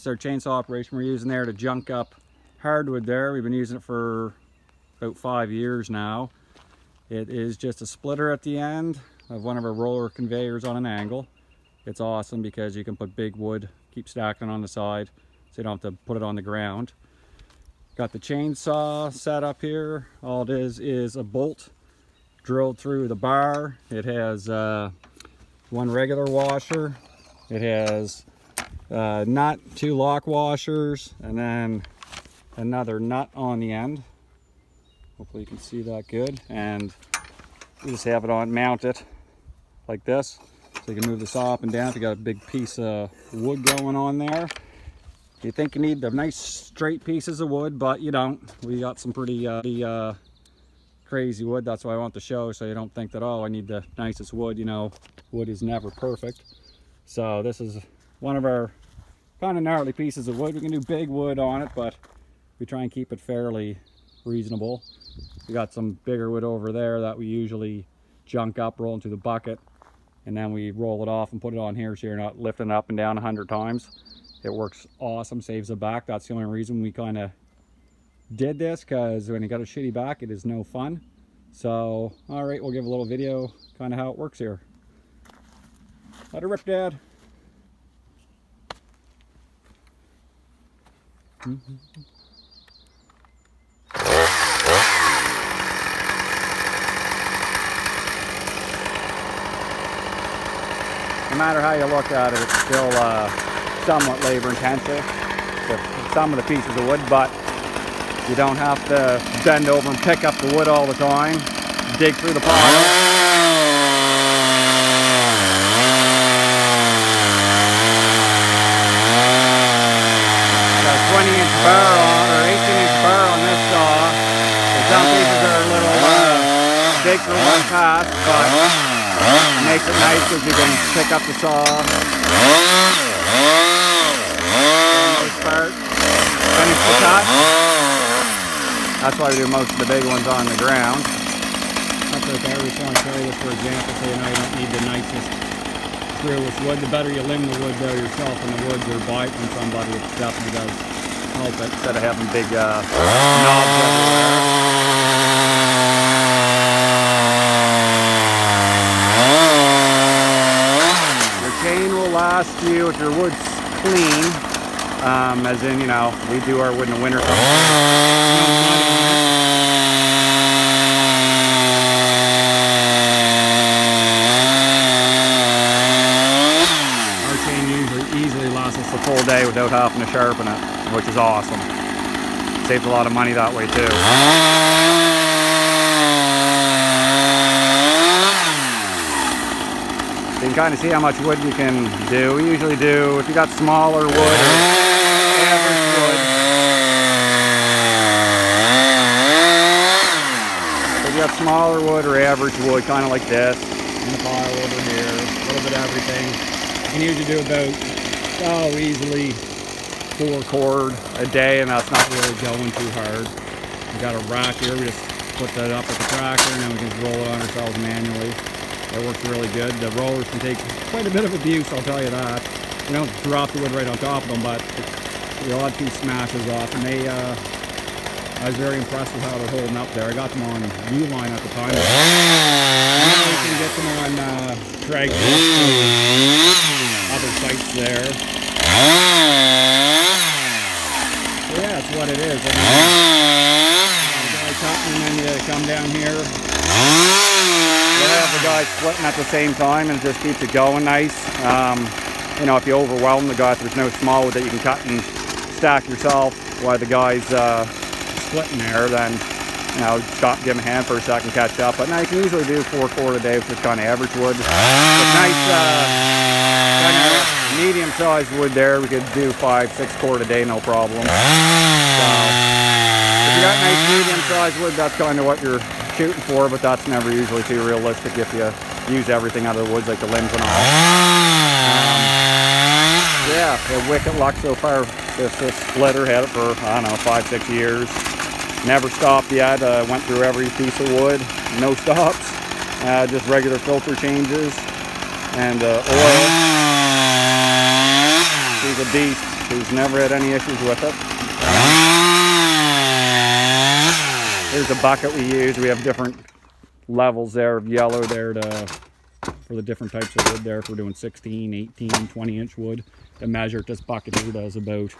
This is our chainsaw operation we're using there to junk up hardwood there. We've been using it for about 5 years now. It is just a splitter at the end of one of our roller conveyors on an angle. It's awesome because you can put big wood, keep stacking it on the side, so you don't have to put it on the ground. Got the chainsaw set up here. All it is a bolt drilled through the bar. It has one regular washer. It has nut, 2 lock washers, and then another nut on the end. Hopefully you can see that good. And we just have it on, mount it like this, so you can move the saw up and down if you got a big piece of wood going on there. You think you need the nice straight pieces of wood, but you don't. We got some pretty crazy wood. That's why I want to show, so you don't think that, oh, I need the nicest wood. You know, wood is never perfect. So this is one of our kind of gnarly pieces of wood. We can do big wood on it, but we try and keep it fairly reasonable. We got some bigger wood over there that we usually junk up, roll into the bucket, and then we roll it off and put it on here so you're not lifting it up and down 100 times. It works awesome, saves the back. That's the only reason we kind of did this, because when you got a shitty back, it is no fun. So, all right, we'll give a little video kind of how it works here. Let it rip, Dad. No matter how you look at it, it's still somewhat labor intensive with some of the pieces of wood, but you don't have to bend over and pick up the wood all the time, dig through the pile. Got a 20-inch barrel or 18-inch barrel on this saw. So some pieces are a little big for one pass, but it makes it nice because you can pick up the saw. Part, finish the cut. That's why we do most of the big ones on the ground. That's okay, we just want to show you this for example, so you know you don't need the nicest truest wood. The better you limb the wood though yourself in the woods or buy it from somebody, it definitely does help it, instead of having big knobs everywhere. Your chain will last you if your wood's clean. As in, you know, we do our wood in the winter time. Our chain easily lasts us a full day without having to sharpen it, which is awesome. Saves a lot of money that way too. You can kind of see how much wood you can do. We usually do, if you got smaller wood or average wood. If you got smaller wood or average wood, kind of like this, in the pile over here, a little bit of everything. You can usually do about, easily 4 cord a day, and that's not really going too hard. We got a rack here, we just put that up with the tractor, and then we can roll it on ourselves manually. It works really good. The rollers can take quite a bit of abuse, I'll tell you that. You don't drop the wood right on top of them, but the odd piece smashes off, and they, I was very impressed with how they're holding up there. I got them on U-line at the time. Now we can get them on drag other sites there. So yeah, that's what it is. And then you come down here. We'll have the guys splitting at the same time, and it just keeps it going nice. You know, if you overwhelm the guy, if there's no small wood that you can cut and stack yourself while the guy's splitting there, then, you know, stop, give him a hand for a second, catch up. But now you can usually do 4 cord a day with this kind of average wood. With nice kind of medium-sized wood there, we could do 5-6 cord a day, no problem. So, if you got nice medium-sized wood, that's kind of what you're shooting for, but that's never usually too realistic if you use everything out of the woods, like the limbs and all. Yeah, a wicked luck so far. This splitter had it for, I don't know, 5-6 years. Never stopped yet. Went through every piece of wood, no stops. Just regular filter changes and oil. She's a beast. issues, never had any issues with it. Here's the bucket we use. We have different levels there of yellow there for the different types of wood there. If we're doing 16, 18, 20-inch wood, the measure this bucket here does about,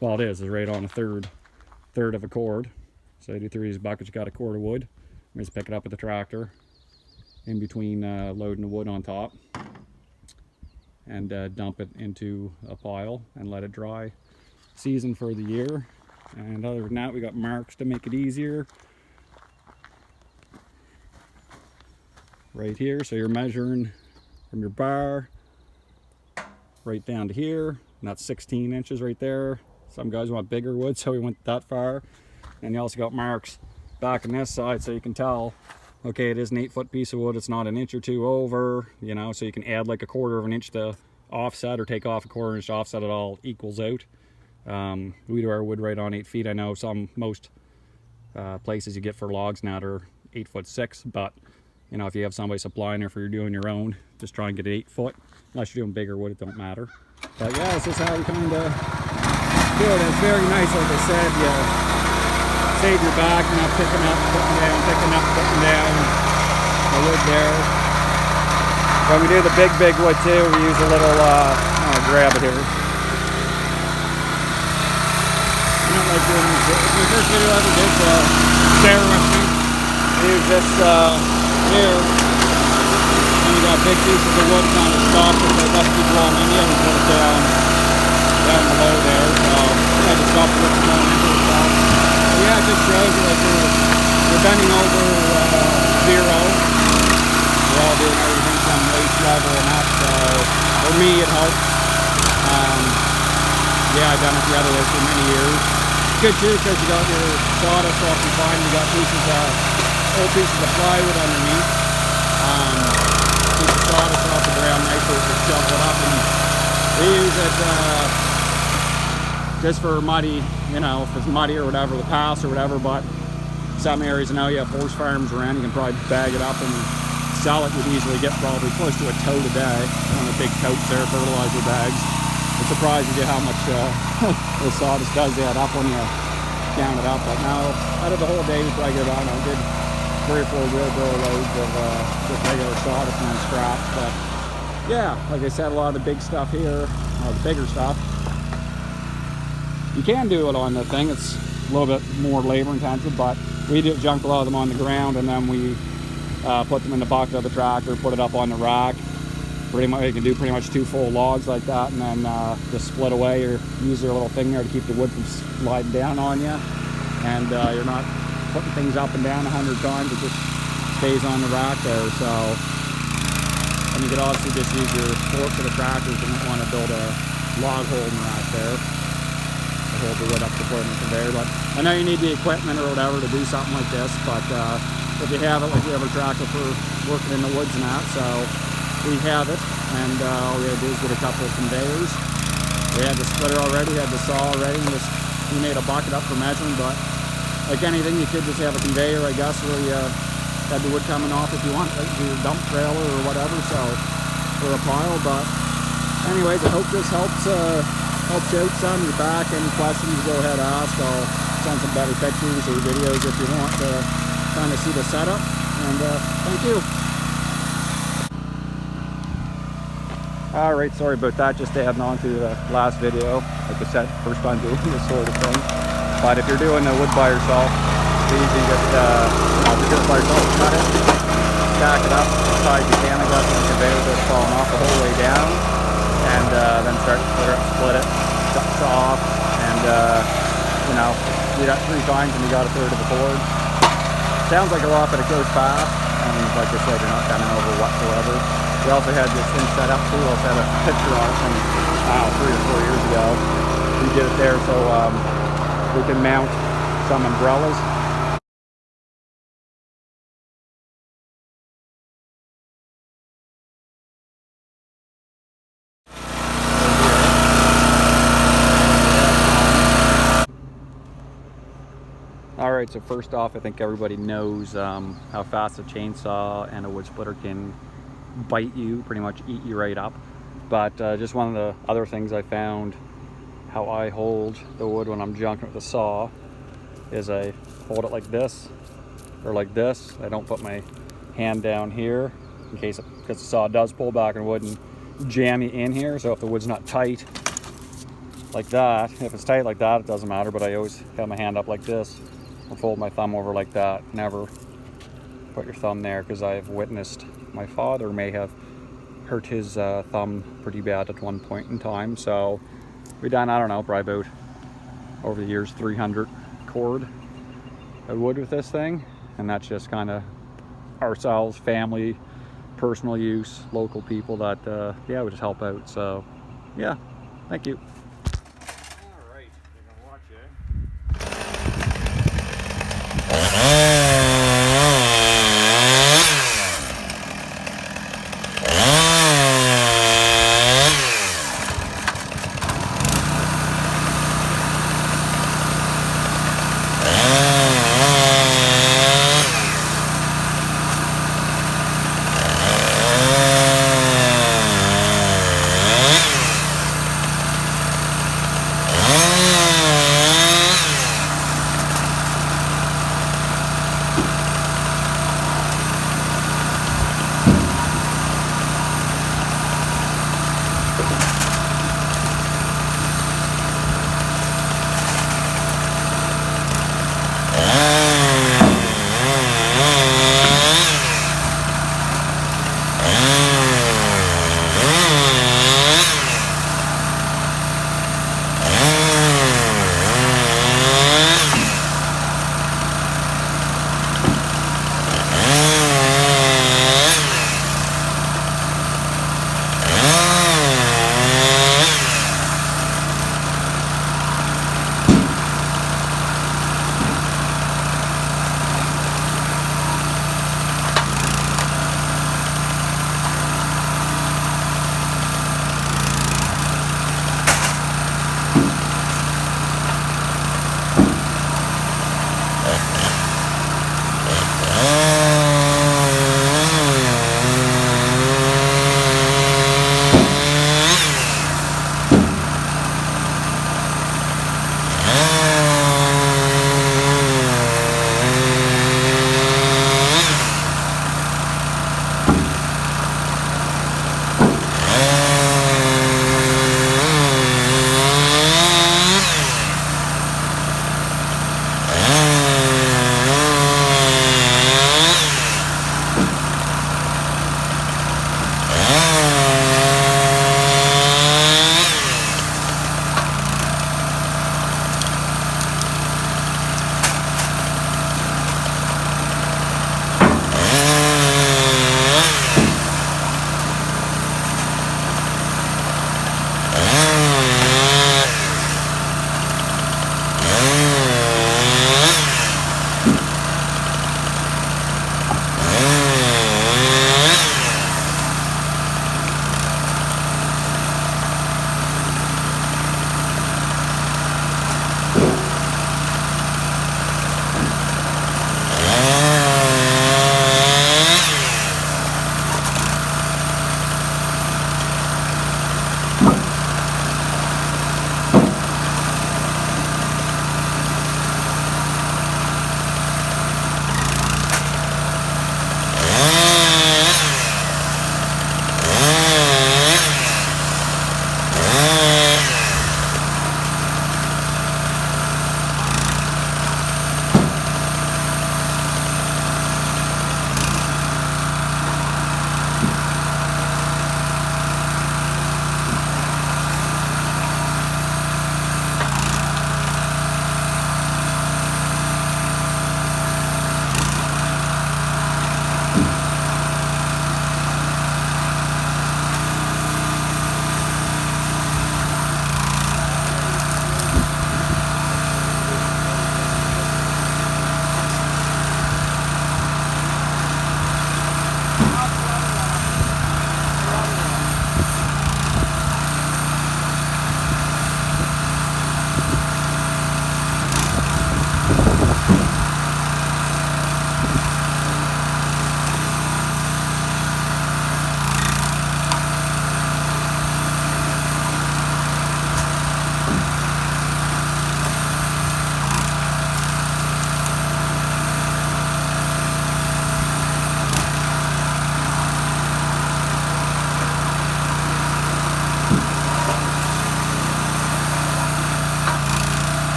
well, it is right on a third of a cord. So I do 3 of these buckets, you got a cord of wood. We just pick it up with the tractor in between loading the wood on top, and dump it into a pile and let it dry, season for the year. And other than that, we got marks to make it easier right here. So you're measuring from your bar right down to here, and that's 16 inches right there. Some guys want bigger wood, so we went that far. And you also got marks back on this side, so you can tell, okay, it is an 8-foot piece of wood, it's not an inch or two over, you know, so you can add like a 1/4 of an inch to offset, or take off a 1/4 inch to offset. It all equals out. We do our wood right on 8 feet. I know most places you get for logs now are 8'6", but you know, if you have somebody supplying, or if you're doing your own, just try and get it 8 foot. Unless you're doing bigger wood, it don't matter. But yeah, this is how we kind of do it. It's very nice, like I said. You save your back, you're not picking up, putting down, picking up, putting down the wood there. When we do the big wood too, we use a little, I'll grab it here. I don't like doing this. It's my first video I ever did, so bear with me. I use this here, and you got big pieces of wood kind of stop it, so it doesn't keep blowing in you, and put it down below there. So I just stop the wood from blowing into itself. But yeah, it just shows you like you're bending over zero. We're all doing everything from waist level and up, so for me it helps. Yeah, I've done it the other way for many years. It's good too, because you got your sawdust off your fine, you got old pieces of plywood underneath. Keep the sawdust off the ground nicely to shovel it up, and we use it just for muddy, you know, if it's muddy or whatever, the paths or whatever. But some areas, I know you have horse farms around, you can probably bag it up and sell it. You'd easily get probably close to a tote a day on the big totes there, fertilizer bags. It surprises you how much the sawdust does add up when you count it up. But now, out of the whole day, we probably get about, I did 3 or 4 wheelbarrow loads of just regular sawdust and then scraps. But yeah, like I said, a lot of the big stuff here, the bigger stuff, you can do it on the thing. It's a little bit more labor intensive, but we do junk a lot of them on the ground, and then we put them in the bucket of the tractor, put it up on the rack. Pretty much, you can do pretty much 2 full logs like that, and then just split away, or use your little thing there to keep the wood from sliding down on you. And you're not putting things up and down 100 times, it just stays on the rack there. So, and you could also just use your fork of the tractor if you don't want to build a log hole in the rack there to hold the wood up to put in the conveyor. But I know you need the equipment or whatever to do something like this, but if you have it, like we have a tractor for working in the woods and that, so we have it, and all we had to do is get a couple of conveyors. We had the splitter already, we had the saw already, and we made a bucket up for measuring. But like anything, you could just have a conveyor, I guess, where you had the wood coming off if you want, like your dump trailer or whatever, so for a pile. But anyways, I hope this helps you out some. You're back, any questions, go ahead and ask. I'll send some better pictures or videos if you want to kind of see the setup. And thank you. Alright, sorry about that, just adding on to the last video. Like I said, first time doing this sort of thing. But if you're doing the wood by yourself, it's easy, just, if you're doing it by yourself, cut it, stack it up as high as you can, I guess, and the conveyor just falling off the whole way down. And then start to split it, saw off, and you know, do that 3 times and you got a 1/3 of a cord. Sounds like a lot, but it goes fast. And like I said, you're not bending over whatsoever. We also had this thing set up too. I also had a picture on it from, wow, 3 or 4 years ago. We did it there so we can mount some umbrellas. Alright, so first off, I think everybody knows how fast a chainsaw and a wood splitter can bite you, pretty much eat you right up. But just one of the other things I found how I hold the wood when I'm junking with the saw is I hold it like this or like this. I don't put my hand down here in case because the saw does pull back and wood and jam you in here. So if the wood's not tight like that, if it's tight like that, it doesn't matter, but I always have my hand up like this or fold my thumb over like that. Never put your thumb there, because I've witnessed my father may have hurt his thumb pretty bad at one point in time. So we done, I don't know, probably about over the years 300 cord of wood with this thing, and that's just kind of ourselves, family, personal use, local people that yeah, we just help out. So yeah, thank you. All right, you're gonna watch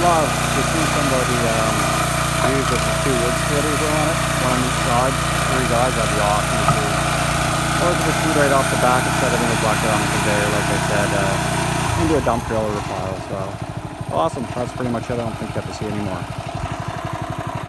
love to see somebody use this with 2 wood splitters on it, one on each side, 3 guys. That'd be awesome to see. Or if it's right off the back instead of in a bucket on a conveyor, like I said, into a dump drill or a pile. So awesome. That's pretty much it. I don't think you have to see any more.